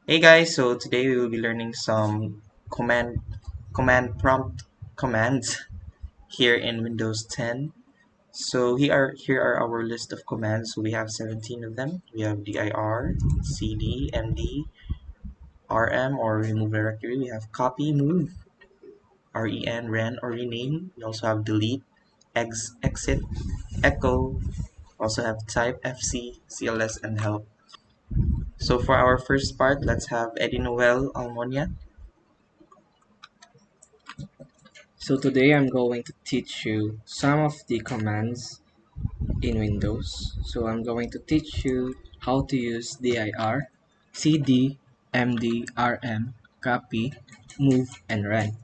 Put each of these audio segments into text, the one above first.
Hey guys, so today we will be learning some command prompt commands here in Windows 10. So here are our list of commands. So we have 17 of them. We have dir, cd, md, rm or remove directory. We have copy, move, ren or rename. We also have delete, exit, echo. Also have type, fc, cls, and help. So for our first part, let's have Eddie Noel Almonia. So today I'm going to teach you some of the commands in Windows. So I'm going to teach you how to use dir, cd, md, rm, copy, move, and run.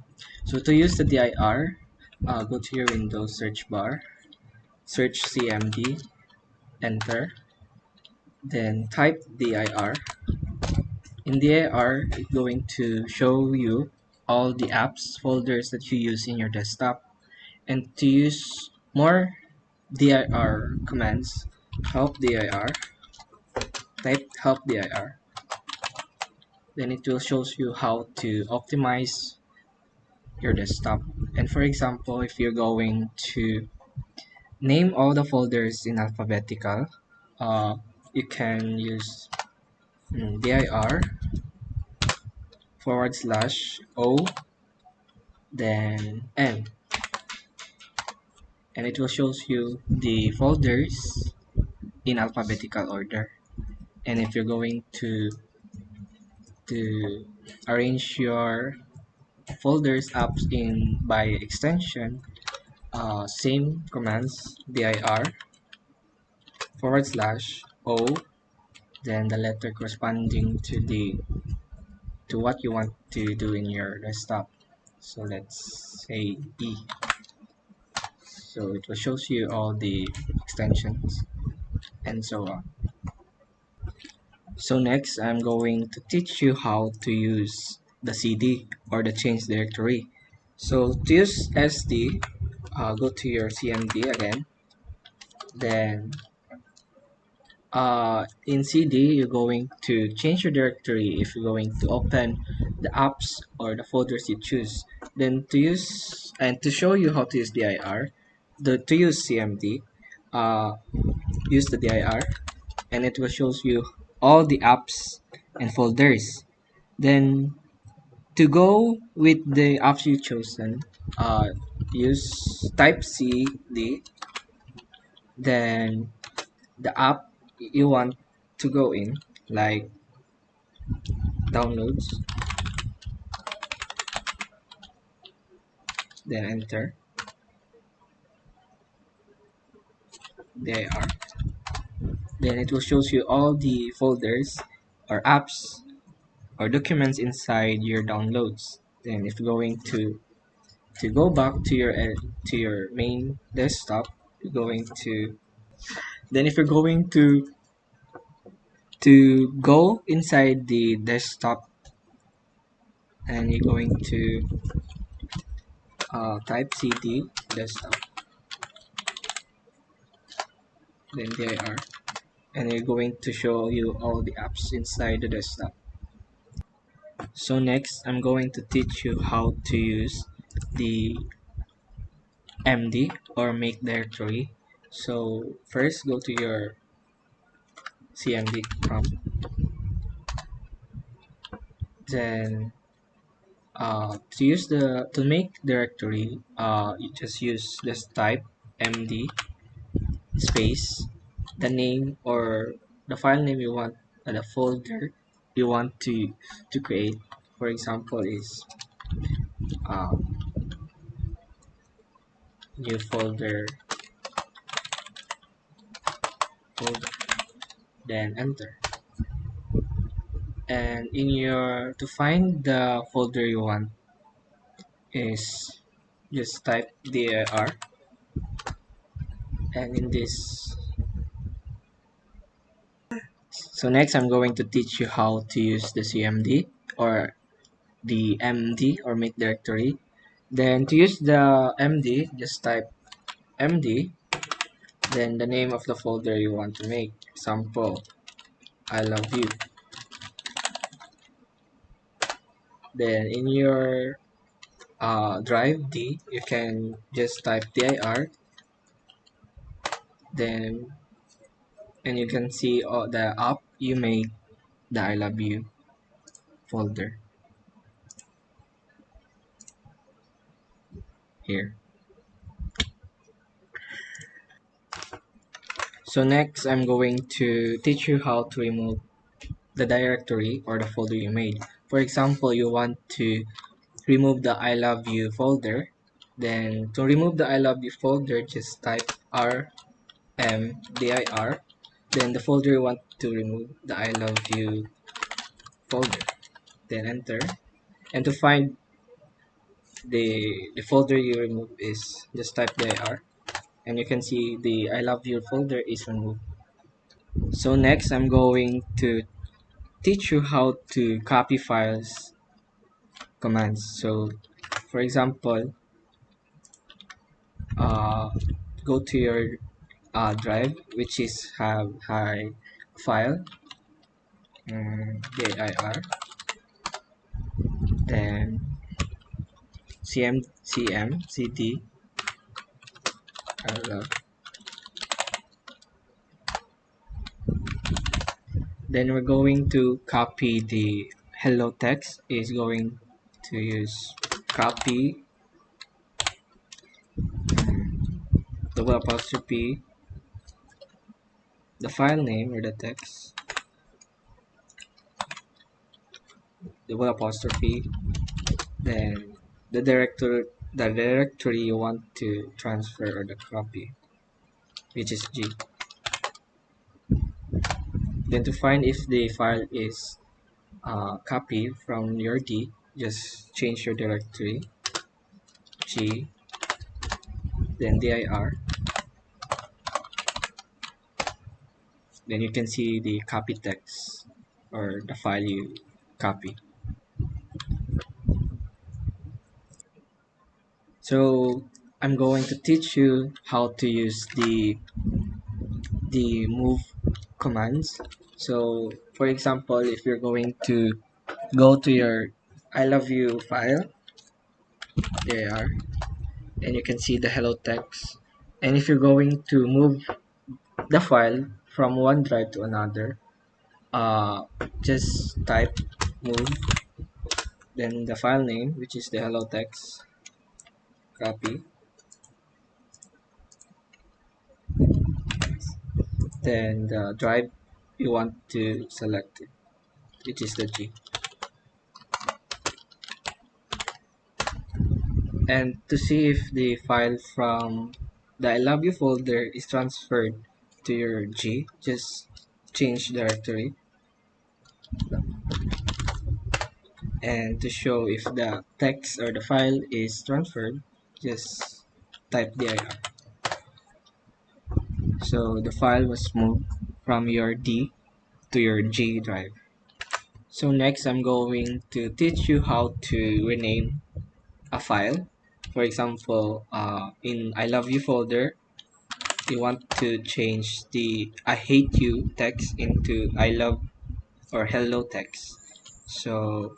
So to use the dir, go to your Windows search bar, search cmd, enter, then type dir. In dir, it's going to show you all the apps, folders that you use in your desktop. And to use more dir commands, help dir, type help dir, then it will shows you how to optimize your desktop. And for example, if you're going to name all the folders in alphabetical, uh, you can use dir forward slash o, then n, and it will shows you the folders in alphabetical order. And if you're going to arrange your folders apps in by extension, same commands dir forward slash o, then the letter corresponding to what you want to do in your desktop. So let's say e. So it will shows you all the extensions and so on. So next I'm going to teach you how to use the cd or the change directory. So to use sd, go to your cmd again, then in cd you're going to change your directory if you're going to open the apps or the folders you choose. Then to use and to show you how to use dir, to use cmd, uh, use the dir, and it will shows you all the apps and folders. Then to go with the apps you chosen, use type cd, then the app you want to go in, like downloads, then enter dir, then it will shows you all the folders or apps or documents inside your downloads. Then if you're going to go back to your main desktop, you're going to then if you're going to go inside the desktop, and you're going to type cd desktop, then dir, and you're going to show you all the apps inside the desktop. So next I'm going to teach you how to use the md or make directory. So first go to your cmd prompt, then to make directory, you just type md space the name or the file name you want, the folder you want to create. For example is uh, new folder, then enter. And in your to find the folder you want is just type dir, and in this, so next I'm going to teach you how to use the cmd or the md or make directory. Then to use the md, just type md, then the name of the folder you want to make. Example, I love you. Then in your drive D, you can just type dir, then and you can see the app you made, the I love you folder here. So next I'm going to teach you how to remove the directory or the folder you made. For example, you want to remove the I love you folder. Then to remove the I love you folder, just type rmdir. Then the folder you want to remove, the I love you folder. Then enter. And to find the folder you remove is just type dir. And you can see the I love you folder is removed. So next I'm going to teach you how to copy files commands. So for example, uh, go to your drive, which is have high file, dir, then cd, uh, then we're going to copy the hello text. Is going to use copy double apostrophe the file name or the text, double apostrophe, then the directory you want to transfer or the copy, which is G. Then to find if the file is copy from your D, just change your directory G, then dir, then you can see the copy text or the file you copy. So I'm going to teach you how to use the move commands. So for example, if you're going to go to your I love you file, there you are, and you can see the hello text. And if you're going to move the file from one drive to another, just type move, then the file name, which is the hello text, copy, then the drive you want to select it, which is the G. And to see if the file from the I love you folder is transferred to your G, just change directory. And to show if the text or the file is transferred, just type dir. So the file was moved from your D to your G drive. So next I'm going to teach you how to rename a file. For example, in I love you folder, you want to change the I hate you text into I love or hello text. So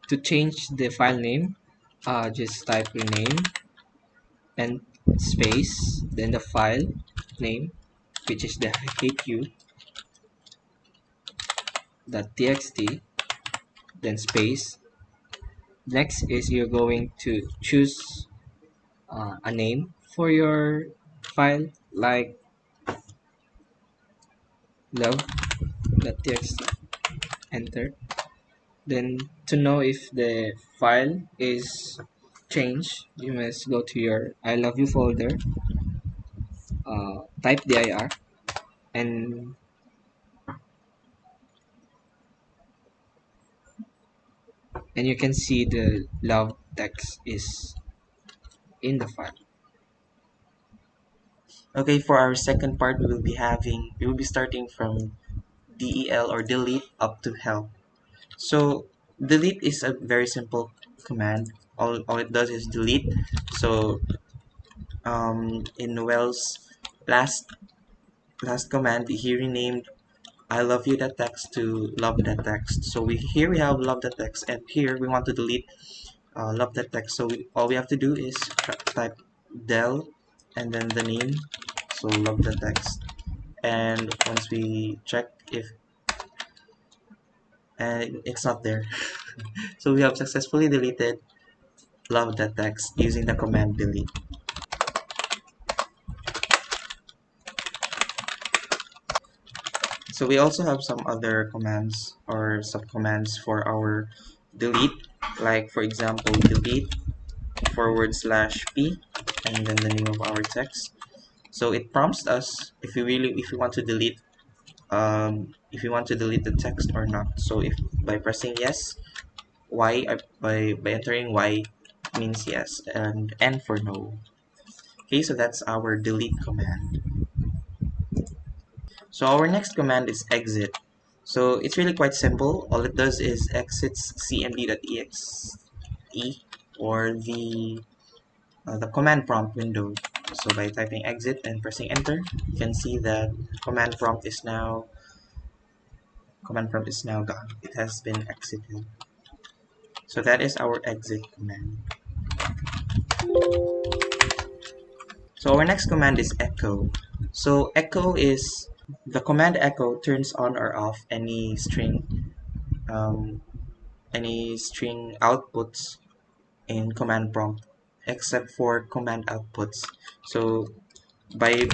to change the file name, just type rename and space, then the file name, which is the I hate you .txt, then space. Next is you're going to choose a name for your file like love.txt, enter. Then to know if the file is changed, you must go to your I love you folder, type dir, and you can see the love text is in the file. Okay, for our second part, we will be starting from del or delete up to help. So delete is a very simple command. All it does is delete. So in Noel's last last command, he renamed I love you that text to love that text. So here we have love that text, and here we want to delete love that text. So all we have to do is type del and then the name. So love that text, and once we check if and it's not there. So we have successfully deleted love that text using the command delete. So we also have some other commands or subcommands for our delete, like for example delete /p and then the name of our text. So it prompts us if we want to delete the text or not. So if by pressing yes, y by entering y means yes, and n for no. Okay, so that's our delete command. So our next command is exit. So it's really quite simple. All it does is exits cmd.exe or the command prompt window. So by typing exit and pressing enter, you can see that command prompt is now gone. It has been exited. So that is our exit command. So our next command is echo. So echo is the command echo turns on or off um, any string outputs in command prompt except for command outputs. So by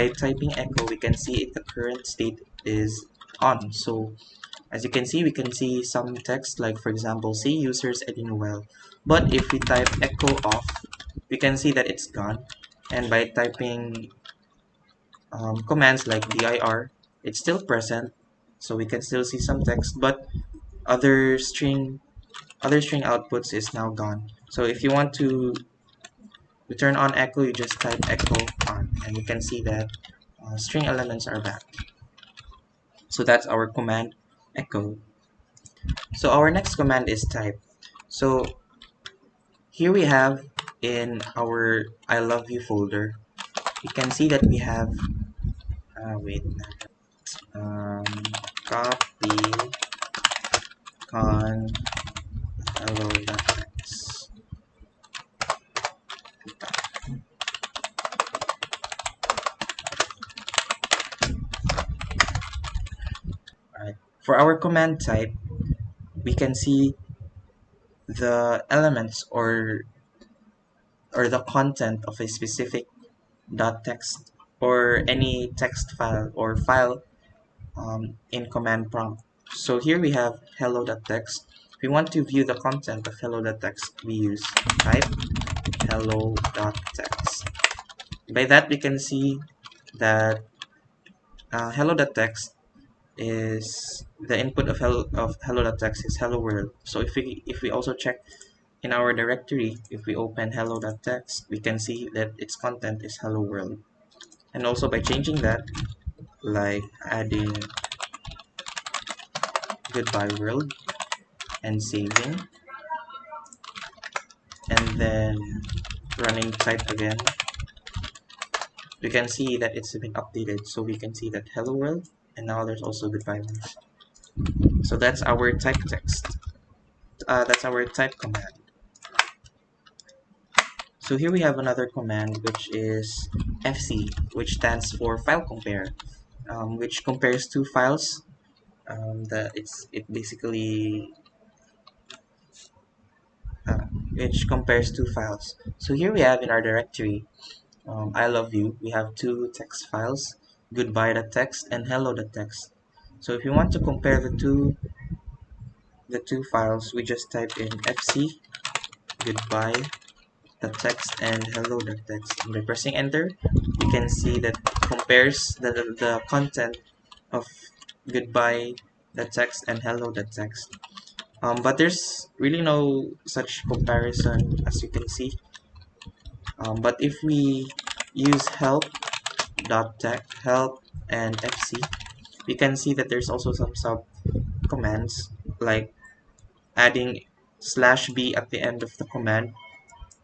typing echo, we can see if the current state is on. So as you can see, we can see some text like for example, see users Eddie Noel. But if we type echo off, we can see that it's gone. And by typing commands like dir, it's still present. So we can still see some text, but other string outputs is now gone. So if you want to turn on echo, you just type echo on, and you can see that string elements are back. So that's our command echo. So our next command is type. So here we have in our I love you folder, you can see that we have wait um, copy con hello.txt. Right. For our command type, we can see the elements or the content of a specific .text or any text file or file in command prompt. So here we have hello.txt. If we want to view the content of hello.txt, we use type hello.txt. By that we can see that hello.txt is the input of hello.txt is hello world. So if we also check in our directory, if we open hello.txt, we can see that its content is hello world. And also by changing that, like adding goodbye world and saving, and then running type again, we can see that it's been updated. So we can see that hello world, and now there's also goodbye world. So that's our type text. That's our type command. So here we have another command, which is fc, which stands for file compare, which compares two files. It basically uh, which compares two files. So here we have in our directory, I love you. We have two text files, goodbye.txt and hello.txt. So if you want to compare the two files, we just type in fc goodbye.txt and hello.txt. And by pressing enter, we can see that compares the content of goodbye.txt and hello.txt. But there's really no such comparison as you can see. But if we use help and fc, we can see that there's also some sub commands like adding /b at the end of the command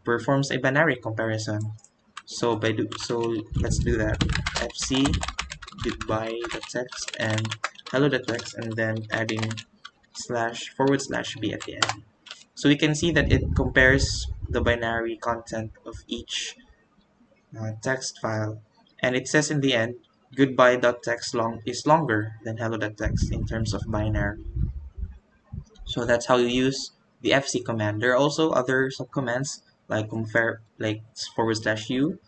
performs a binary comparison. So let's do that. fc goodbye the text and hello.txt and then adding slash forward slash b at the end. So we can see that it compares the binary content of each text file, and it says in the end goodbye.txt is longer than hello.txt in terms of binary. So that's how you use the fc command. There are also other subcommands like compare, like forward slash u,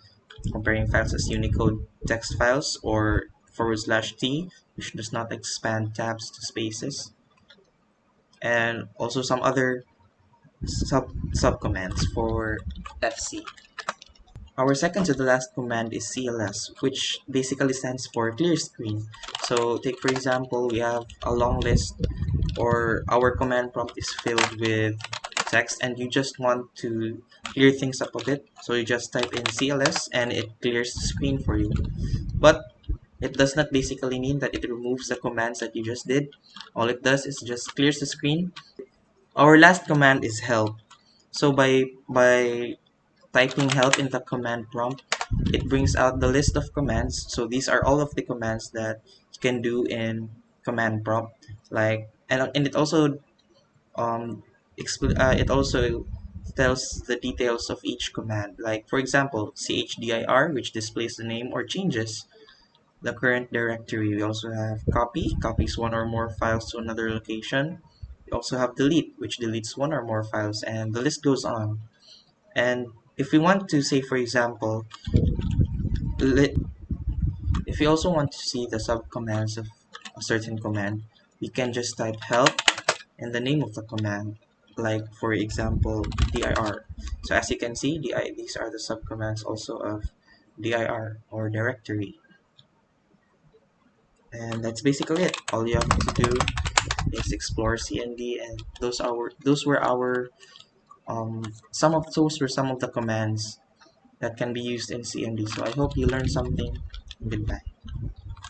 comparing files as Unicode text files, or forward slash t, which does not expand tabs to spaces, and also some other subcommands for fc. Our second to the last command is CLS, which basically stands for clear screen. So take for example, we have a long list, or our command prompt is filled with text and you just want to clear things up a bit. So you just type in CLS and it clears the screen for you. But it does not basically mean that it removes the commands that you just did. All it does is just clears the screen. Our last command is help. So by typing help in the command prompt, it brings out the list of commands. So these are all of the commands that you can do in command prompt. Like and it also it also tells the details of each command. Like for example, chdir, which displays the name or changes the current directory. We also have copy, copies one or more files to another location. We also have delete, which deletes one or more files, and the list goes on. And if we want to say, for example, if we also want to see the subcommands of a certain command, we can just type help and the name of the command, like for example, dir. So as you can see, these are the subcommands also of dir or directory. And that's basically it. All you have to do is explore CND, and those were our some of those were some of the commands that can be used in CND. So I hope you learned something. Goodbye.